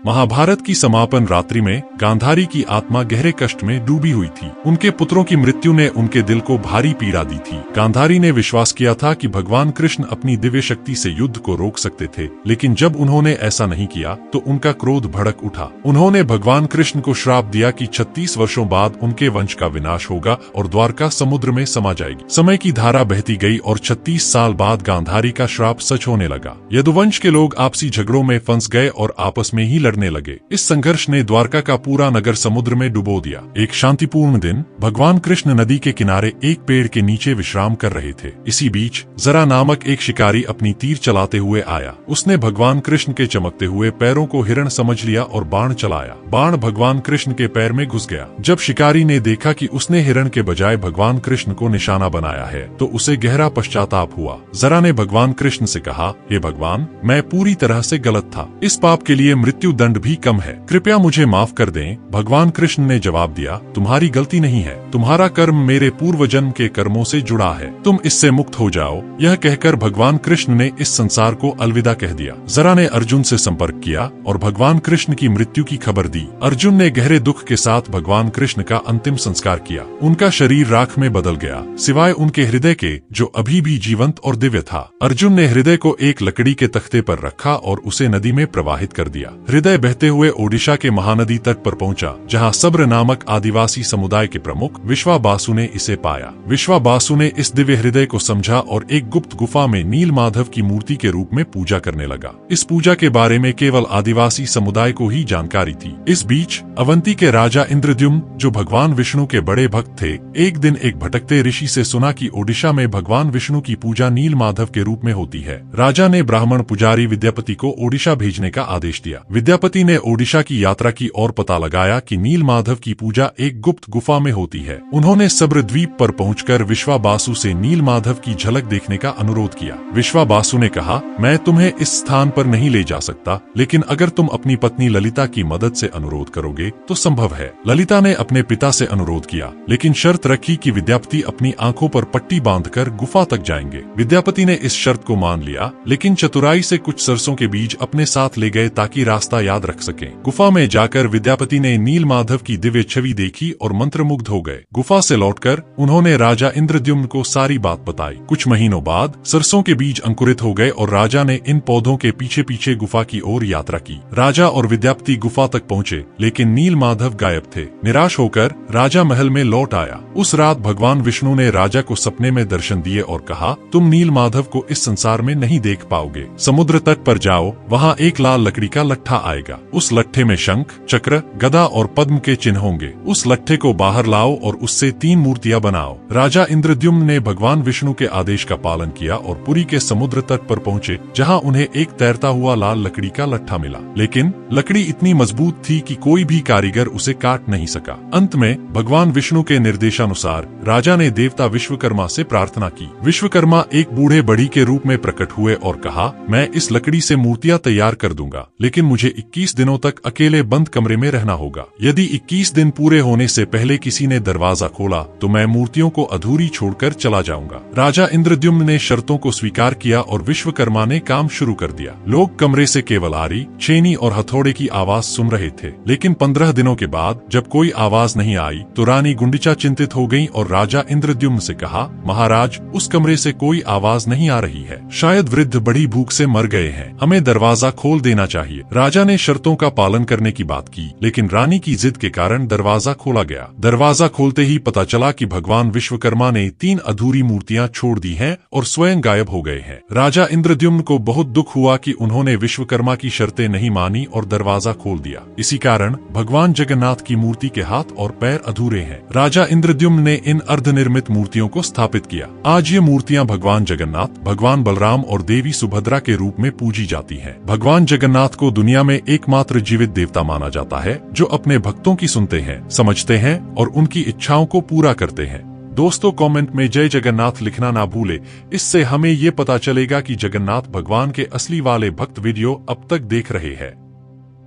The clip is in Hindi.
महाभारत की समापन रात्रि में गांधारी की आत्मा गहरे कष्ट में डूबी हुई थी। उनके पुत्रों की मृत्यु ने उनके दिल को भारी पीड़ा दी थी। गांधारी ने विश्वास किया था कि भगवान कृष्ण अपनी दिव्य शक्ति से युद्ध को रोक सकते थे, लेकिन जब उन्होंने ऐसा नहीं किया तो उनका क्रोध भड़क उठा। उन्होंने भगवान कृष्ण को श्राप दिया कि 36 वर्षों बाद उनके वंश का विनाश होगा और द्वारका समुद्र में समा जाएगी। समय की धारा बहती गई और 36 साल बाद गांधारी का श्राप सच होने लगा। यदुवंश के लोग आपसी झगड़ों में फंस गए और आपस में ही लड़ने लगे। इस संघर्ष ने द्वारका का पूरा नगर समुद्र में डुबो दिया। एक शांतिपूर्ण दिन भगवान कृष्ण नदी के किनारे एक पेड़ के नीचे विश्राम कर रहे थे। इसी बीच जरा नामक एक शिकारी अपनी तीर चलाते हुए आया। उसने भगवान कृष्ण के चमकते हुए पैरों को हिरण समझ लिया और बाण चलाया। बाण भगवान कृष्ण के पैर में घुस गया। जब शिकारी ने देखा कि उसने हिरण के बजाय भगवान कृष्ण को निशाना बनाया है तो उसे गहरा पश्चाताप हुआ। जरा ने भगवान कृष्ण से कहा, हे भगवान, मैं पूरी तरह से गलत था। इस पाप के लिए मृत्यु दंड भी कम है, कृपया मुझे माफ कर दें। भगवान कृष्ण ने जवाब दिया, तुम्हारी गलती नहीं है, तुम्हारा कर्म मेरे पूर्व जन्म के कर्मों से जुड़ा है, तुम इससे मुक्त हो जाओ। यह कहकर भगवान कृष्ण ने इस संसार को अलविदा कह दिया। जरा ने अर्जुन से संपर्क किया और भगवान कृष्ण की मृत्यु की खबर दी। अर्जुन ने गहरे दुख के साथ भगवान कृष्ण का अंतिम संस्कार किया। उनका शरीर राख में बदल गया, सिवाय उनके हृदय के जो अभी भी जीवंत और दिव्य था। अर्जुन ने हृदय को एक लकड़ी के तख्ते पर रखा और उसे नदी में प्रवाहित कर दिया। हृदय बहते हुए ओडिशा के महानदी तट पर पहुंचा, जहां सब्र नामक आदिवासी समुदाय के प्रमुख विश्वाबासु ने इसे पाया। विश्वाबासु ने इस दिव्य हृदय को समझा और एक गुप्त गुफा में नील माधव की मूर्ति के रूप में पूजा करने लगा। इस पूजा के बारे में केवल आदिवासी समुदाय को ही जानकारी थी। इस बीच अवंती के राजा इंद्रद्युम्न, जो भगवान विष्णु के बड़े भक्त थे, एक दिन एक भटकते ऋषि से सुना कि ओडिशा में भगवान विष्णु की पूजा नील माधव के रूप में होती है। राजा ने ब्राह्मण पुजारी विद्यापति को ओडिशा भेजने का आदेश दिया। विद्यापति ने ओडिशा की यात्रा की और पता लगाया कि नील माधव की पूजा एक गुप्त गुफा में होती है। उन्होंने सब्र द्वीप पर पहुंचकर विश्वाबासु से नील माधव की झलक देखने का अनुरोध किया। विश्वाबासु ने कहा, मैं तुम्हें इस स्थान पर नहीं ले जा सकता, लेकिन अगर तुम अपनी पत्नी ललिता की मदद से अनुरोध करोगे तो संभव है। ललिता ने अपने पिता से अनुरोध किया, लेकिन शर्त रखी कि विद्यापति अपनी आंखों पर पट्टी बांधकर गुफा तक जाएंगे। विद्यापति ने इस शर्त को मान लिया, लेकिन चतुराई से कुछ सरसों के बीज अपने साथ ले गए ताकि रास्ता याद रख सकें। गुफा में जाकर विद्यापति ने नील माधव की दिव्य छवि देखी और मंत्रमुग्ध हो गए। गुफा से लौटकर उन्होंने राजा इंद्रद्युम्न को सारी बात बताई। कुछ महीनों बाद सरसों के बीज अंकुरित हो गए और राजा ने इन पौधों के पीछे पीछे गुफा की ओर यात्रा की। राजा और विद्यापति गुफा तक पहुँचे, लेकिन नील माधव गायब थे। निराश होकर राजा महल में लौट आया। उस रात भगवान विष्णु ने राजा को सपने में दर्शन दिए और कहा, तुम नील माधव को इस संसार में नहीं देख पाओगे। समुद्र तट पर जाओ, वहाँ एक लाल लकड़ी का लट्ठा आएगा। उस लट्ठे में शंख, चक्र, गदा और पद्म के चिन्ह होंगे। उस लट्ठे को बाहर लाओ और उससे 3 मूर्तियां बनाओ। राजा इंद्रद्युम्न ने भगवान विष्णु के आदेश का पालन किया और पुरी के समुद्र तट पर पहुंचे, जहां उन्हें एक तैरता हुआ लाल लकड़ी का लट्ठा मिला। लेकिन लकड़ी इतनी मजबूत थी कि कोई भी कारीगर उसे काट नहीं सका। अंत में भगवान विष्णु के निर्देशानुसार राजा ने देवता विश्वकर्मा से प्रार्थना की। विश्वकर्मा एक बूढ़े बढ़ी के रूप में प्रकट हुए और कहा, मैं इस लकड़ी से मूर्तियां तैयार कर दूंगा, लेकिन मुझे 21 दिनों तक अकेले बंद कमरे में रहना होगा। यदि 21 दिन पूरे होने से पहले किसी ने दरवाजा खोला तो मैं मूर्तियों को अधूरी छोड़कर चला जाऊंगा। राजा इंद्रद्युम्न ने शर्तों को स्वीकार किया और विश्वकर्मा ने काम शुरू कर दिया। लोग कमरे से केवल आरी, छेनी और हथौड़े की आवाज सुन रहे थे, लेकिन 15 दिनों के बाद जब कोई आवाज नहीं आई तो रानी गुंडिचा चिंतित हो गई और राजा इंद्रद्युम्न से कहा, महाराज, उस कमरे से कोई आवाज नहीं आ रही है, शायद वृद्ध बड़ी भूख से मर गए हैं, हमें दरवाजा खोल देना चाहिए। राजा ने शर्तों का पालन करने की बात की, लेकिन रानी की जिद के कारण दरवाजा खोला गया। दरवाजा खोलते ही पता चला कि भगवान विश्वकर्मा ने 3 अधूरी मूर्तियां छोड़ दी हैं और स्वयं गायब हो गए हैं। राजा इंद्रद्युम्न को बहुत दुख हुआ कि उन्होंने विश्वकर्मा की शर्तें नहीं मानी और दरवाजा खोल दिया। इसी कारण भगवान जगन्नाथ की मूर्ति के हाथ और पैर अधूरे हैं। राजा इंद्रद्युम्न ने इन अर्धनिर्मित मूर्तियों को स्थापित किया। आज ये मूर्तियां भगवान जगन्नाथ, भगवान बलराम और देवी सुभद्रा के रूप में पूजी जाती हैं। भगवान जगन्नाथ को दुनिया में एकमात्र जीवित देवता माना जाता है, जो अपने भक्तों की सुनते हैं, समझते हैं और उनकी इच्छाओं को पूरा करते हैं। दोस्तों, कमेंट में जय जगन्नाथ लिखना ना भूले। इससे हमें ये पता चलेगा कि जगन्नाथ भगवान के असली वाले भक्त वीडियो अब तक देख रहे हैं।